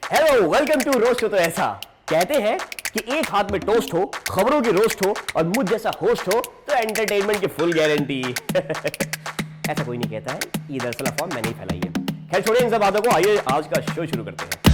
Hello, welcome to roast हो तो ऐसा। कहते हैं कि एक हाथ में टोस्ट हो, खबरों की रोस्ट हो और मुझ जैसा होस्ट हो तो एंटरटेनमेंट की फुल गारंटी। ऐसा कोई नहीं कहता है, ये दरअसल अफवाह मैंने ही फैलाई है। खैर छोड़िए इन सब बातों को, आइए आज का शो शुरू करते हैं।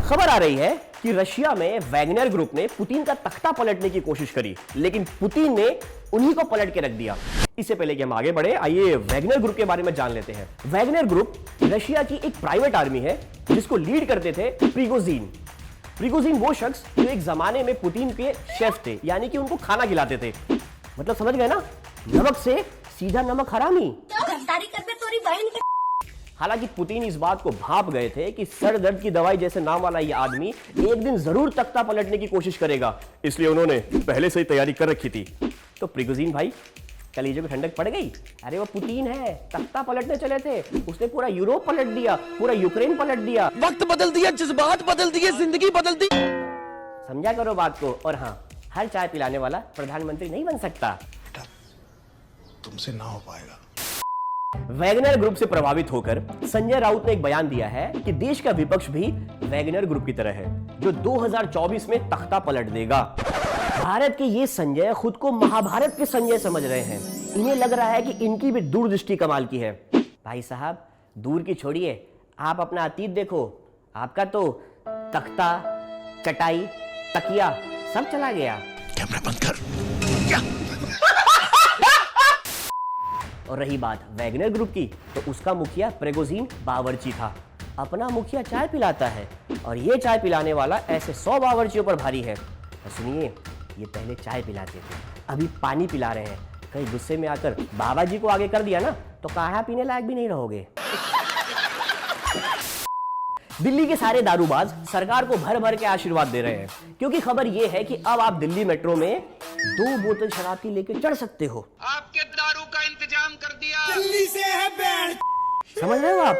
खबर आ रही है कि रशिया में वैगनर ग्रुप ने पुतिन का तख्ता पलटने की कोशिश करी, लेकिन पुतिन ने उन्हीं को पलट के रख दिया। इससे पहले कि हम आगे बढ़े, आइए वैगनर ग्रुप के बारे में जान लेते हैं। वैगनर ग्रुप रशिया की एक प्राइवेट आर्मी है जिसको लीड करते थे प्रिगोजिन। प्रिगोजिन वो शख्स जो एक जमाने में पुतिन के शेफ थे, यानी कि उनको खाना खिलाते थे। मतलब समझ गए ना, नमक से सीधा नमक हरामी। हालांकि पुतिन इस बात को भांप गए थे कि सर दर्द की दवाई जैसे नाम वाला ये आदमी एक दिन जरूर तख्ता पलटने की कोशिश करेगा, इसलिए उन्होंने पहले से ही तैयारी कर रखी थी। तो प्रिगोजिन भाई कलीजों में ठंडक पड़ गई। अरे वो पुतिन है, तख्ता पलटने चले थे, उसने पूरा यूरोप पलट दिया, पूरा यूक्रेन पलट दिया। वक्त बदल दिया, जज्बात बदल दिए, जिंदगी बदल दी। समझा करो बात को। और हाँ, हर चाय पिलाने वाला प्रधानमंत्री नहीं बन सकता। तुमसे ना हो पाएगा। वैगनर ग्रुप से प्रभावित होकर संजय राउत ने एक बयान दिया है कि देश का विपक्ष भी वैगनर ग्रुप की तरह है, जो 2024 में तख्ता पलट देगा। भारत के ये संजय खुद को महाभारत के संजय समझ रहे हैं। इन्हें लग रहा है कि इनकी भी दूरदृष्टि कमाल की है। भाई साहब दूर की छोड़िए, आप अपना अतीत देखो। आपका तो तख्ता, चटाई, तकिया सब चला गया। कैमरा बंद कर। और रही बात वैगनर ग्रुप की, तो उसका मुखिया प्रिगोजिन बावर्ची था। अपना मुखिया चाय पिलाता है और ये चाय पिलाने वाला ऐसे 100 बावर्चियों पर भारी है। और सुनिए, ये पहले चाय पिलाते थे, अभी पानी पिला रहे हैं। कहीं गुस्से में आकर बाबा जी को आगे कर दिया ना तो काढ़ा पीने लायक भी नहीं रहोगे। दिल्ली के सारे दारूबाज सरकार को भर भर के आशीर्वाद दे रहे हैं, क्योंकि खबर यह है कि अब आप दिल्ली मेट्रो में 2 बोतल शराब की लेकर चढ़ सकते हो। आपके दारू का इंतजाम कर दिया। दिल्ली से है बैंड। समझ रहे हो आप?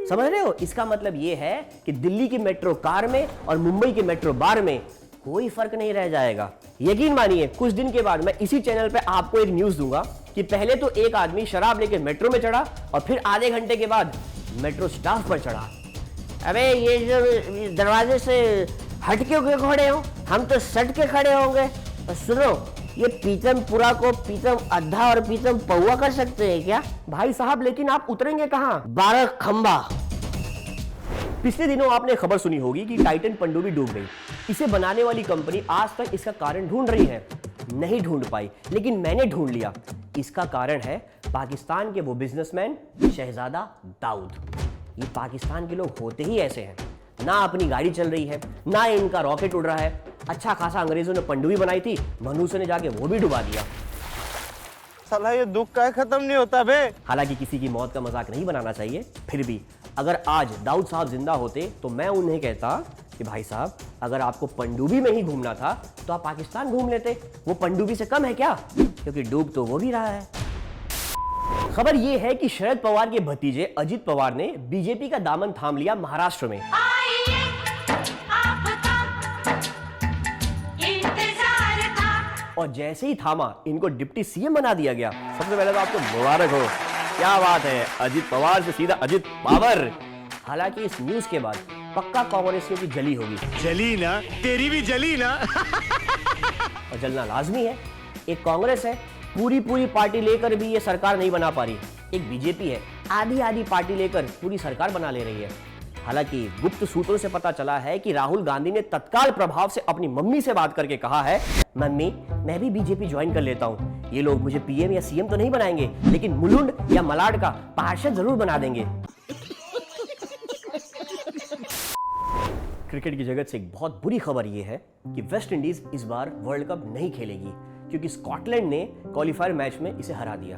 समझ रहे हो? इसका मतलब यह है कि दिल्ली की मेट्रो कार में और मुंबई के मेट्रो बार में कोई फर्क नहीं रह जाएगा। यकीन मानिए, कुछ दिन के बाद मैं इसी चैनल पे आपको एक न्यूज दूंगा कि पहले तो एक आदमी शराब लेकर मेट्रो में चढ़ा और फिर आधे घंटे के बाद मेट्रो स्टाफ पर चढ़ा। अबे ये जो दरवाजे से हट के खड़े हो, हम तो सट के खड़े होंगे। और सुनो, ये पीतमपुरा को पीतम अद्धा और पीतम पौवा कर सकते हैं क्या? भाई साहब लेकिन आप उतरेंगे कहाँ? 12 खंबा। पिछले दिनों आपने खबर सुनी होगी कि टाइटन पनडुब्बी डूब गई। इसे बनाने वाली कंपनी आज तक इसका कारण ढूंढ रही है, नहीं ढूंढ पाई, लेकिन मैंने ढूंढ लिया। इसका कारण है पाकिस्तान के वो बिजनेसमैन शहजादा दाऊद। ये पाकिस्तान के लोग होते ही ऐसे हैं, ना अपनी गाड़ी चल रही है, ना इनका रॉकेट उड़ रहा है। अच्छा खासा अंग्रेजों ने पनडुब्बी बनाई थी, मनुष्य ने जाके वो भी डुबा दिया। साला ये दुख का खत्म नहीं होता बे। हालांकि किसी की मौत का मजाक नहीं बनाना चाहिए, फिर भी अगर आज दाऊद साहब जिंदा होते तो मैं उन्हें कहता कि भाई साहब, अगर आपको पनडुब्बी में ही घूमना था तो आप पाकिस्तान घूम लेते। वो पनडुब्बी से कम है क्या? क्योंकि डूब तो वो भी रहा है। खबर यह है कि शरद पवार के भतीजे अजित पवार ने बीजेपी का दामन थाम लिया महाराष्ट्र में। और जैसे ही थामा, इनको डिप्टी सीएम बना दिया गया। सबसे पहले तो आपको मुबारक हो, क्या बात है। अजित पवार से सीधा अजित पावर। हालांकि इस न्यूज के बाद पक्का कांग्रेसियों की जली होगी। जली ना, तेरी भी जली ना। और जलना लाजमी है। एक कांग्रेस है, पूरी पार्टी लेकर भी ये सरकार नहीं बना पा रही। एक बीजेपी है, आधी आधी पार्टी लेकर पूरी सरकार बना ले रही है। हालांकि गुप्त सूत्रों से पता चला है कि राहुल गांधी ने तत्काल प्रभाव से अपनी मम्मी से बात करके कहा है, मम्मी मैं भी बीजेपी ज्वाइन कर लेता हूं। ये लोग मुझे पीएम या सीएम तो नहीं बनाएंगे, लेकिन मुलुंड या मलाड का पार्षद जरूर बना देंगे। क्रिकेट की जगत से एक बहुत बुरी खबर यह है कि वेस्ट इंडीज इस बार वर्ल्ड कप नहीं खेलेगी, क्योंकि स्कॉटलैंड ने क्वालिफायर मैच में इसे हरा दिया।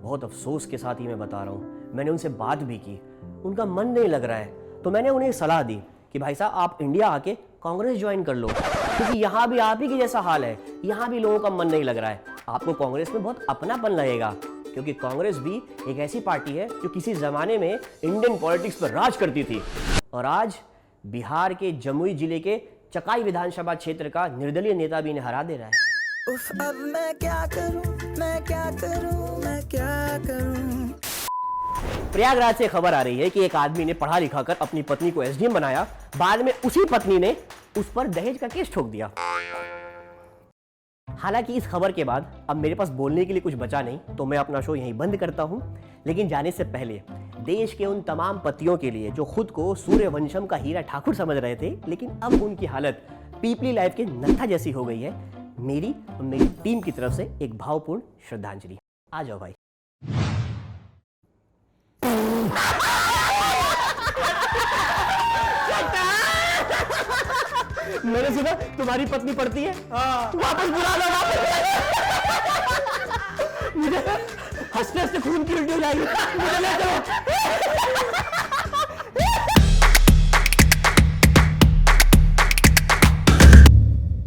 बहुत अफसोस के साथ ही मैं बता रहा हूं, मैंने उनसे बात भी की, उनका मन नहीं लग रहा है। तो मैंने उन्हें सलाह दी कि भाई साहब आप इंडिया आके कांग्रेस ज्वाइन कर लो, क्योंकि यहाँ भी आप ही की जैसा हाल है। यहाँ भी लोगों का मन नहीं लग रहा है। आपको कांग्रेस में बहुत अपनापन लगेगा, क्योंकि कांग्रेस भी एक ऐसी पार्टी है जो किसी जमाने में इंडियन पॉलिटिक्स पर राज करती थी। और आज बिहार के जमुई जिले के चकाई विधानसभा क्षेत्र का निर्दलीय नेता भी इन्हें हरा दे रहा है। उफ, अब मैं क्या करूं, मैं क्या करूं, मैं क्या करूं। प्रयागराज से खबर आ रही है कि एक आदमी ने पढ़ा लिखा कर अपनी पत्नी को एसडीएम बनाया, बाद में उसी पत्नी ने उस पर दहेज का केस ठोक दिया। हालांकि इस खबर के बाद अब मेरे पास बोलने के लिए कुछ बचा नहीं, तो मैं अपना शो यहीं बंद करता हूं। लेकिन जाने से पहले देश के उन तमाम पतियों के लिए जो खुद को सूर्यवंशम का हीरा ठाकुर समझ रहे थे, लेकिन अब उनकी हालत पीपली लाइफ के नत्था जैसी हो गई है, मेरी और मेरी टीम की तरफ से एक भावपूर्ण श्रद्धांजलि। आ जाओ भाई। मैंने सुना तुम्हारी पत्नी पढ़ती है, वापस बुला लो, मुझे हंसते हंसते खून की उल्टी हो जाएगी, मुझे ले चलो।